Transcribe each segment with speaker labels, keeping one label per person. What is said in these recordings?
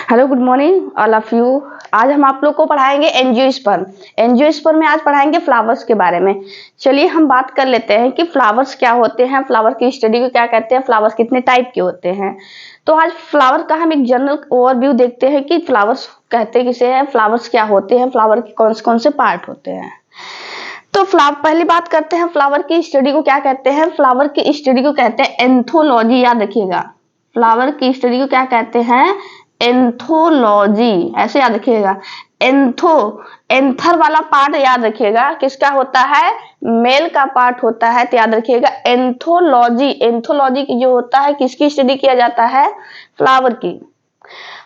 Speaker 1: Hello good morning all of you. आज हम आप लोग को पढ़ाएंगे एंजियोस्पर्म। एंजियोस्पर्म में आज पढ़ाएंगे फ्लावर्स के बारे में। चलिए हम बात कर लेते हैं कि फ्लावर्स क्या होते हैं, फ्लावर की स्टडी को क्या कहते हैं, फ्लावर्स कितने टाइप के होते हैं। तो आज फ्लावर का हम एक जनरल ओवरव्यू देखते हैं कि फ्लावर्स कहते किसे हैं, फ्लावर्स क्या होते हैं, फ्लावर के कौन से पार्ट होते हैं। तो फ्लावर पहली बात करते हैं, फ्लावर की स्टडी को क्या कहते हैं। फ्लावर की स्टडी को कहते हैं एंथोलॉजी। याद रखिएगा, फ्लावर की स्टडी को क्या कहते हैं, एंथोलॉजी। ऐसे याद रखिएगा, एंथर वाला पार्ट याद रखिएगा किसका होता है, मेल का पार्ट होता है। तो याद रखिएगा एंथोलॉजी। एंथोलॉजी की जो होता है किसकी स्टडी किया जाता है, फ्लावर की।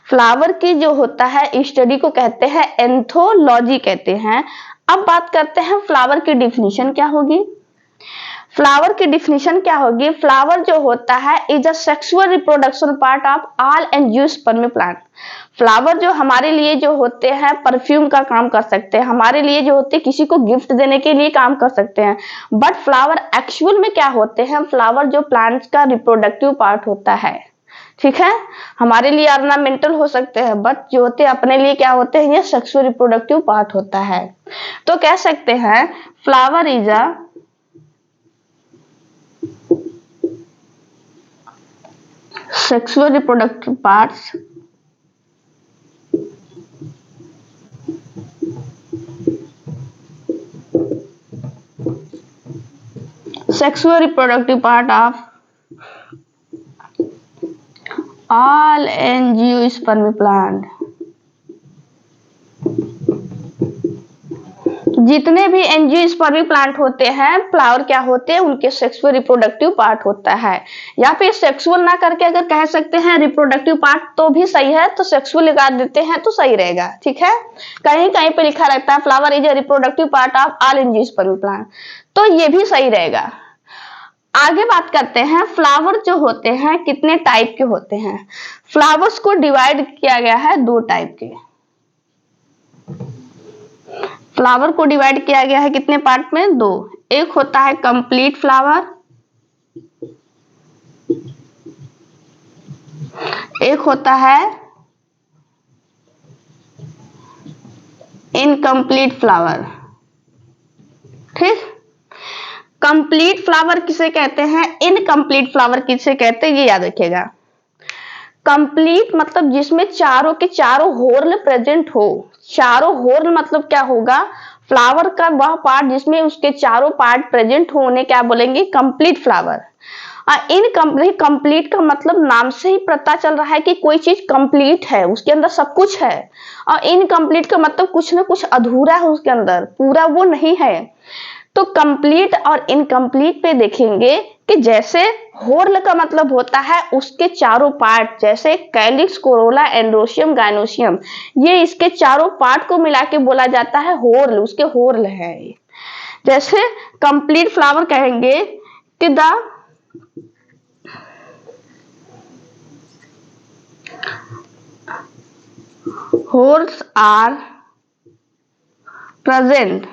Speaker 1: फ्लावर की जो होता है स्टडी को कहते हैं एंथोलॉजी कहते हैं। अब बात करते हैं फ्लावर की डिफिनीशन क्या होगी। फ्लावर की डिफिनीशन क्या होगी, फ्लावर जो होता है is a sexual reproduction part of all angiosperm plant. Flower जो हमारे लिए जो होते हैं परफ्यूम का काम कर सकते हैं, हमारे लिए जो होते हैं किसी को गिफ्ट देने के लिए काम कर सकते हैं। बट फ्लावर एक्चुअल में क्या होते हैं, फ्लावर जो प्लांट्स का रिप्रोडक्टिव पार्ट होता है, ठीक है। हमारे लिए ऑर्नामेंटल हो सकते हैं बट जो होते हैं अपने लिए क्या होते हैं, ये सेक्सुअल रिप्रोडक्टिव पार्ट होता है। तो कह सकते हैं flower is a sexual reproductive parts sexual reproductive part of all angiosperm plant। जितने भी एंजियोस्पर्म प्लांट होते हैं, फ्लावर क्या होते हैं, उनके सेक्सुअल रिप्रोडक्टिव पार्ट होता है। या फिर सेक्सुअल ना करके अगर कह सकते हैं रिप्रोडक्टिव पार्ट तो भी सही है, तो सेक्सुअल लगा देते हैं तो सही रहेगा, ठीक है। कहीं कहीं पे लिखा रहता है flower is a reproductive part of all angiosperm plant, तो ये भी सही रहेगा। आगे बात करते हैं फ्लावर जो होते हैं कितने टाइप के होते हैं। फ्लावर्स को डिवाइड किया गया है दो टाइप के। फ्लावर को डिवाइड किया गया है कितने पार्ट में, दो। एक होता है कंप्लीट फ्लावर, एक होता है इनकम्प्लीट फ्लावर, ठीक। कंप्लीट फ्लावर किसे कहते हैं, इनकम्प्लीट फ्लावर किसे कहते हैं, ये याद रखिएगा। कंप्लीट मतलब जिसमें चारों के चारों होर्ल प्रेजेंट हो। चारों होर्ल मतलब क्या होगा, फ्लावर का वह पार्ट जिसमें उसके चारों पार्ट प्रेजेंट होने क्या बोलेंगे, कंप्लीट फ्लावर। इनकम्प्लीट, कंप्लीट का मतलब नाम से ही पता चल रहा है कि कोई चीज कंप्लीट है, उसके अंदर सब कुछ है। और इनकम्प्लीट का मतलब कुछ ना कुछ अधूरा है उसके अंदर, पूरा वो नहीं है। तो कंप्लीट और इनकम्प्लीट पे देखेंगे कि जैसे होर्ल का मतलब होता है उसके चारों पार्ट, जैसे कैलिक्स, कोरोला, एंड्रोशियम, गाइनोशियम, ये इसके चारों पार्ट को मिला के बोला जाता है होर्ल, उसके होर्ल है। जैसे कंप्लीट फ्लावर कहेंगे कि द होर्स आर प्रेजेंट,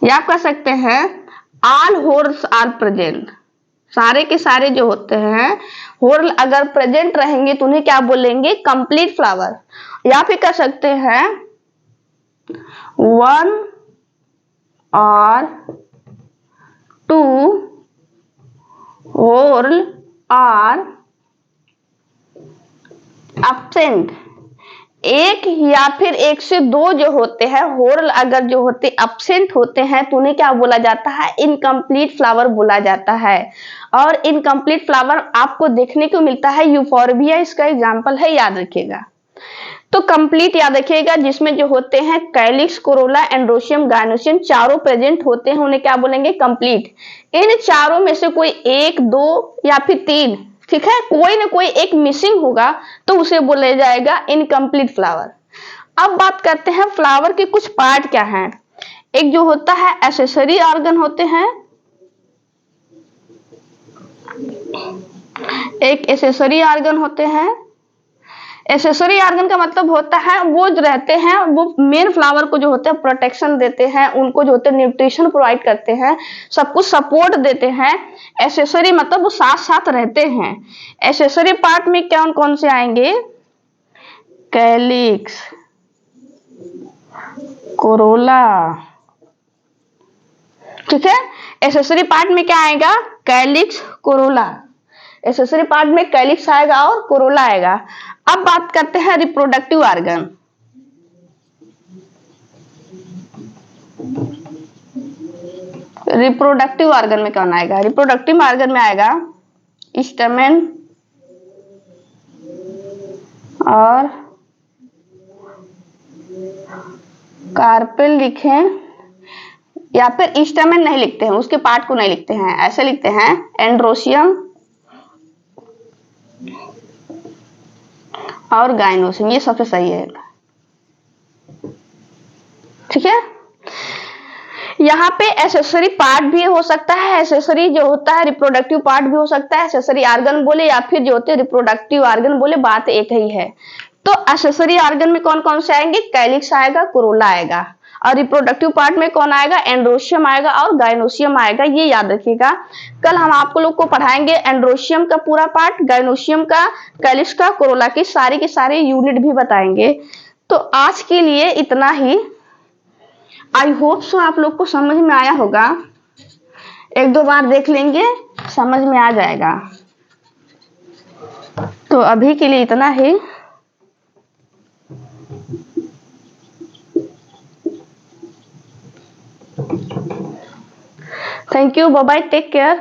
Speaker 1: या आप कह सकते हैं ऑल होर्स आर प्रेजेंट। सारे के सारे जो होते हैं होर्ल अगर प्रेजेंट रहेंगे तो उन्हें क्या बोलेंगे, कंप्लीट फ्लावर। या फिर कह सकते हैं वन और टू होर्ल आर एब्सेंट। एक या फिर एक से दो जो होते हैं होर्ल अगर जो होते एब्सेंट होते हैं तो उन्हें क्या बोला जाता है, इनकम्प्लीट फ्लावर बोला जाता है। और इनकम्प्लीट फ्लावर आपको देखने को मिलता है यूफोर्बिया, इसका एग्जांपल है, याद रखिएगा। तो कंप्लीट याद रखिएगा जिसमें जो होते हैं कैलिक्स, कोरोला, एंड्रोशियम, गाइनोशियम चारों प्रेजेंट होते हैं, उन्हें क्या बोलेंगे, कंप्लीट। इन चारों में से कोई एक, दो या फिर तीन, ठीक है, कोई ना कोई एक मिसिंग होगा तो उसे बोला जाएगा इनकम्प्लीट फ्लावर। अब बात करते हैं फ्लावर के कुछ पार्ट क्या हैं। एक जो होता है एसेसरी ऑर्गन होते हैं, एक एसेसरी ऑर्गन होते हैं, एसेसरी ऑर्गन का मतलब होता है वो जो रहते हैं वो मेन फ्लावर को जो होते हैं प्रोटेक्शन देते हैं, उनको जो होते हैं न्यूट्रिशन प्रोवाइड करते हैं, सब कुछ सपोर्ट देते हैं। एसेसरी मतलब वो साथ साथ रहते हैं। एसेसरी पार्ट में कौन कौन से आएंगे? कैलिक्स, कोरोला, ठीक है। एसेसरी पार्ट में क्या आएगा? Calyx, Corolla. एसेसरी पार्ट में कैलिक्स आएगा और कोरोला आएगा। अब बात करते हैं रिप्रोडक्टिव ऑर्गन। रिप्रोडक्टिव ऑर्गन में कौन आएगा? रिप्रोडक्टिव ऑर्गन में आएगा स्टैमेन और कार्पेल लिखें, या फिर स्टैमेन नहीं लिखते हैं, उसके पार्ट को नहीं लिखते हैं, ऐसे लिखते हैं एंड्रोसियम और गाइनोसियम, ये सबसे सही है, ठीक है। यहाँ पे एसेसरी पार्ट भी हो सकता है, एसेसरी जो होता है रिप्रोडक्टिव पार्ट भी हो सकता है, एसेसरी ऑर्गन बोले या फिर जो होते हैं रिप्रोडक्टिव ऑर्गन बोले, बात एक ही है। तो एसेसरी ऑर्गन में कौन कौन से आएंगे? कैलिक्स आएगा, कोरोला आएगा, और रिप्रोडक्टिव पार्ट में कौन आएगा? एंड्रोशियम आएगा और गाइनोसियम आएगा, ये याद रखिएगा। कल हम आपको लोग को पढ़ाएंगे एंड्रोशियम का पूरा पार्ट, गाइनोसियम का, कैलिक्स का, कोरोला की सारे यूनिट भी बताएंगे। तो आज के लिए इतना ही। आई होप सो आप लोग को समझ में आया होगा। एक दो बार देख लेंगे, समझ में आ जाएगा। तो अभी के लिए इतना ही। Thank you, bye bye, take care.